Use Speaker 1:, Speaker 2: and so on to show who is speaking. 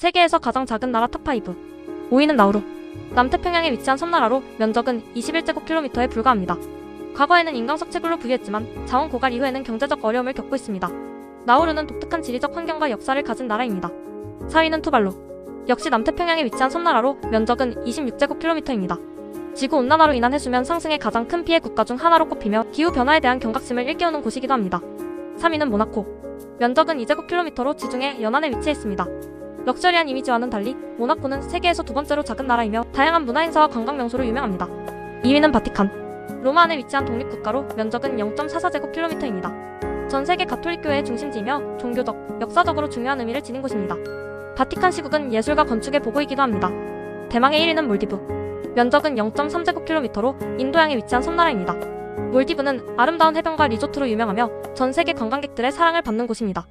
Speaker 1: 세계에서 가장 작은 나라 탑5. 5위는 나우루. 남태평양에 위치한 섬나라로 면적은 21제곱킬로미터에 불과합니다. 과거에는 인강 석채굴로 부유했지만 자원 고갈 이후에는 경제적 어려움을 겪고 있습니다. 나우루는 독특한 지리적 환경과 역사를 가진 나라입니다. 4위는 투발루. 역시 남태평양에 위치한 섬나라로 면적은 26제곱킬로미터입니다. 지구온난화로 인한 해수면 상승의 가장 큰 피해 국가 중 하나로 꼽히며 기후변화에 대한 경각심을 일깨우는 곳이기도 합니다. 3위는 모나코. 면적은 2제곱킬로미터로 지중해 연안에 위치해 있습니다. 럭셔리한 이미지와는 달리 모나코는 세계에서 두 번째로 작은 나라이며 다양한 문화행사와 관광명소로 유명합니다. 2위는 바티칸. 로마 안에 위치한 독립국가로 면적은 0.44제곱킬로미터입니다. 전 세계 가톨릭교회의 중심지이며 종교적, 역사적으로 중요한 의미를 지닌 곳입니다. 바티칸 시국은 예술과 건축의 보고이기도 합니다. 대망의 1위는 몰디브. 면적은 0.3제곱킬로미터로 인도양에 위치한 섬나라입니다. 몰디브는 아름다운 해변과 리조트로 유명하며 전 세계 관광객들의 사랑을 받는 곳입니다.